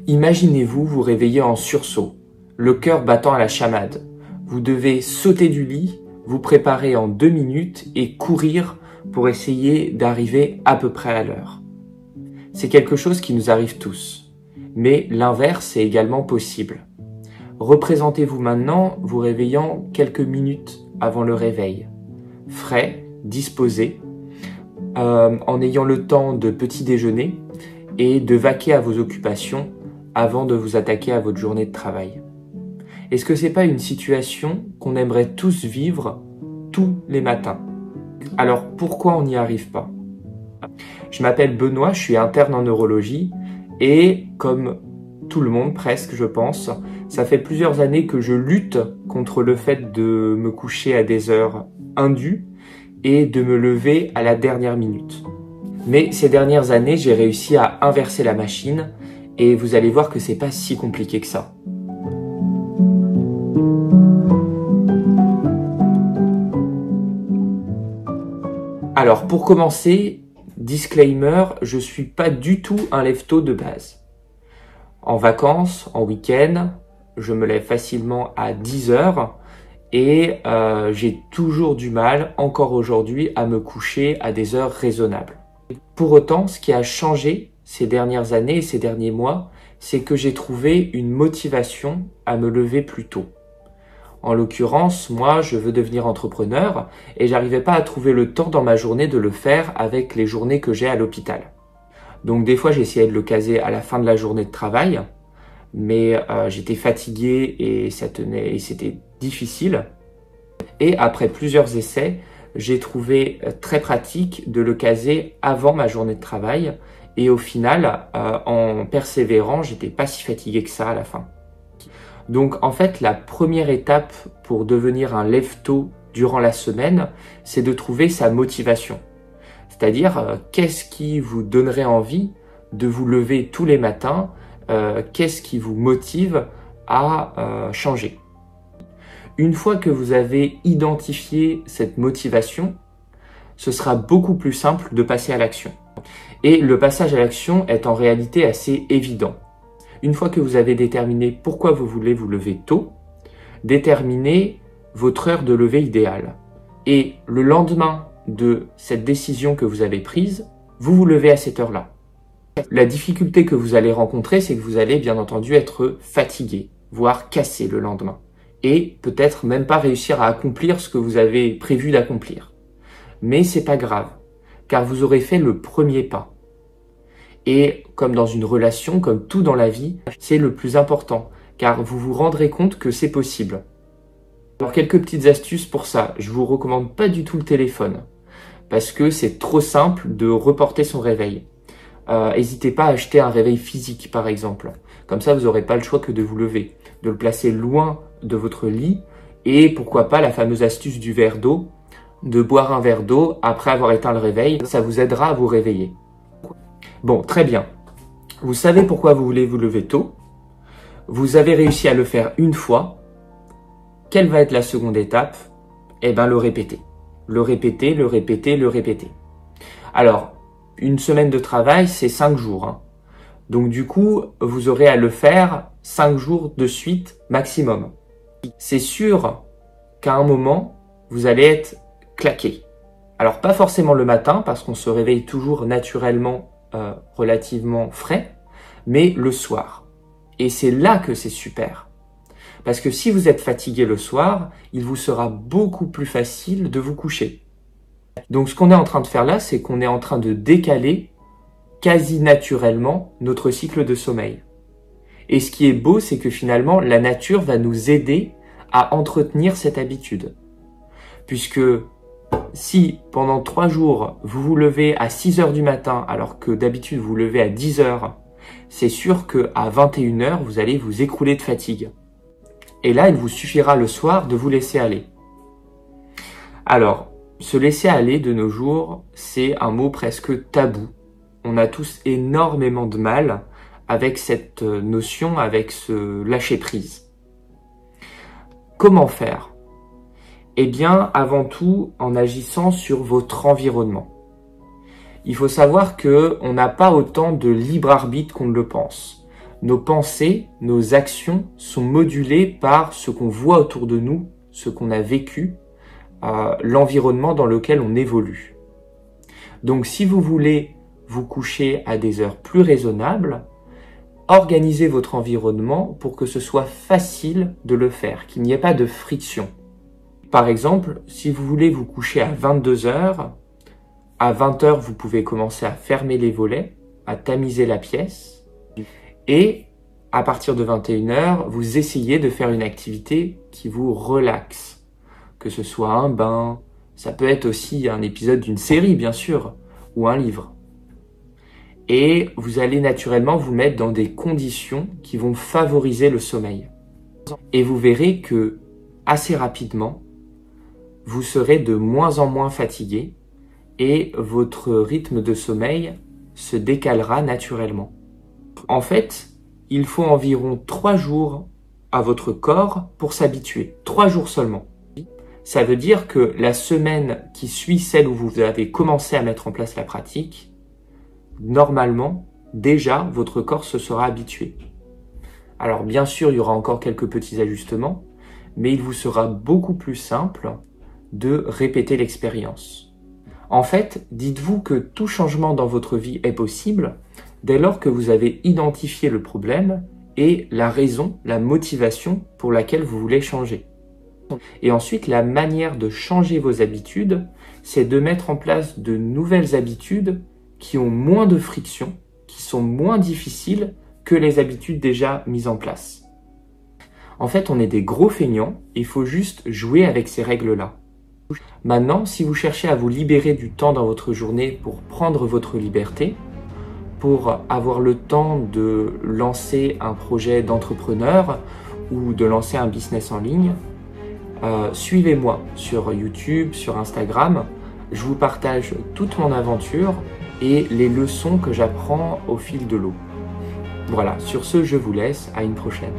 Imaginez-vous vous réveiller en sursaut, le cœur battant à la chamade. Vous devez sauter du lit, vous préparer en 2 minutes et courir pour essayer d'arriver à peu près à l'heure. C'est quelque chose qui nous arrive tous, mais l'inverse est également possible. Représentez-vous maintenant vous réveillant quelques minutes avant le réveil, frais, disposé, en ayant le temps de petit déjeuner et de vaquer à vos occupations avant de vous attaquer à votre journée de travail. Est-ce que c'est pas une situation qu'on aimerait tous vivre tous les matins? Alors pourquoi on n'y arrive pas? Je m'appelle Benoît, je suis interne en neurologie et comme tout le monde presque je pense, ça fait plusieurs années que je lutte contre le fait de me coucher à des heures indues et de me lever à la dernière minute. Mais ces dernières années, j'ai réussi à inverser la machine et vous allez voir que c'est pas si compliqué que ça. Alors pour commencer, disclaimer, je suis pas du tout un lève-tôt de base. En vacances, en week-end, je me lève facilement à 10 heures et j'ai toujours du mal, encore aujourd'hui, à me coucher à des heures raisonnables. Pour autant, ce qui a changé ces dernières années et ces derniers mois, c'est que j'ai trouvé une motivation à me lever plus tôt. En l'occurrence, moi, je veux devenir entrepreneur et j'arrivais pas à trouver le temps dans ma journée de le faire avec les journées que j'ai à l'hôpital. Donc des fois, j'essayais de le caser à la fin de la journée de travail, mais j'étais fatigué et c'était difficile. Et après plusieurs essais, j'ai trouvé très pratique de le caser avant ma journée de travail. Et au final, en persévérant, j'étais pas si fatigué que ça à la fin. Donc en fait, la première étape pour devenir un lève-tôt durant la semaine, c'est de trouver sa motivation. C'est-à-dire, qu'est-ce qui vous donnerait envie de vous lever tous les matins? Qu'est-ce qui vous motive à changer? Une fois que vous avez identifié cette motivation, ce sera beaucoup plus simple de passer à l'action. Et le passage à l'action est en réalité assez évident. Une fois que vous avez déterminé pourquoi vous voulez vous lever tôt, déterminez votre heure de lever idéale. Et le lendemain de cette décision que vous avez prise, vous vous levez à cette heure-là. La difficulté que vous allez rencontrer, c'est que vous allez bien entendu être fatigué, voire cassé le lendemain. Et peut-être même pas réussir à accomplir ce que vous avez prévu d'accomplir. Mais c'est pas grave, car vous aurez fait le premier pas. Et comme dans une relation, comme tout dans la vie, c'est le plus important, car vous vous rendrez compte que c'est possible. Alors quelques petites astuces pour ça. Je vous recommande pas du tout le téléphone, parce que c'est trop simple de reporter son réveil. N'hésitez pas à acheter un réveil physique par exemple. Comme ça, vous n'aurez pas le choix que de vous lever, de le placer loin de votre lit et pourquoi pas la fameuse astuce du verre d'eau, de boire un verre d'eau après avoir éteint le réveil. Ça vous aidera à vous réveiller. Bon, très bien. Vous savez pourquoi vous voulez vous lever tôt. Vous avez réussi à le faire une fois. Quelle va être la seconde étape? Eh bien, le répéter. Le répéter, le répéter, le répéter. Alors, une semaine de travail, c'est 5 jours. Hein. Donc du coup, vous aurez à le faire 5 jours de suite maximum. C'est sûr qu'à un moment, vous allez être claqué. Alors pas forcément le matin, parce qu'on se réveille toujours naturellement relativement frais, mais le soir. Et c'est là que c'est super. Parce que si vous êtes fatigué le soir, il vous sera beaucoup plus facile de vous coucher. Donc ce qu'on est en train de faire là, c'est qu'on est en train de décaler quasi naturellement notre cycle de sommeil. Et ce qui est beau, c'est que finalement, la nature va nous aider à entretenir cette habitude. Puisque si pendant 3 jours, vous vous levez à 6 heures du matin, alors que d'habitude vous vous levez à 10 heures, c'est sûr qu'à 21 heures, vous allez vous écrouler de fatigue. Et là, il vous suffira le soir de vous laisser aller. Alors, se laisser aller de nos jours, c'est un mot presque tabou. On a tous énormément de mal avec cette notion, avec ce lâcher-prise. Comment faire? Eh bien, avant tout, en agissant sur votre environnement. Il faut savoir qu'on n'a pas autant de libre arbitre qu'on ne le pense. Nos pensées, nos actions sont modulées par ce qu'on voit autour de nous, ce qu'on a vécu, l'environnement dans lequel on évolue. Donc si vous voulez vous coucher à des heures plus raisonnables, organisez votre environnement pour que ce soit facile de le faire, qu'il n'y ait pas de friction. Par exemple, si vous voulez vous coucher à 22 heures, à 20 heures, vous pouvez commencer à fermer les volets, à tamiser la pièce, et à partir de 21 heures, vous essayez de faire une activité qui vous relaxe, que ce soit un bain, ça peut être aussi un épisode d'une série, bien sûr, ou un livre. Et vous allez naturellement vous mettre dans des conditions qui vont favoriser le sommeil. Et vous verrez que, assez rapidement, vous serez de moins en moins fatigué et votre rythme de sommeil se décalera naturellement. En fait, il faut environ 3 jours à votre corps pour s'habituer. 3 jours seulement. Ça veut dire que la semaine qui suit celle où vous avez commencé à mettre en place la pratique, normalement, déjà, votre corps se sera habitué. Alors bien sûr, il y aura encore quelques petits ajustements, mais il vous sera beaucoup plus simple de répéter l'expérience. En fait, dites-vous que tout changement dans votre vie est possible dès lors que vous avez identifié le problème et la raison, la motivation pour laquelle vous voulez changer. Et ensuite, la manière de changer vos habitudes, c'est de mettre en place de nouvelles habitudes qui ont moins de friction, qui sont moins difficiles que les habitudes déjà mises en place. En fait, on est des gros feignants, il faut juste jouer avec ces règles-là. Maintenant, si vous cherchez à vous libérer du temps dans votre journée pour prendre votre liberté, pour avoir le temps de lancer un projet d'entrepreneur ou de lancer un business en ligne, suivez-moi sur YouTube, sur Instagram. Je vous partage toute mon aventure et les leçons que j'apprends au fil de l'eau. Voilà, sur ce, je vous laisse, à une prochaine.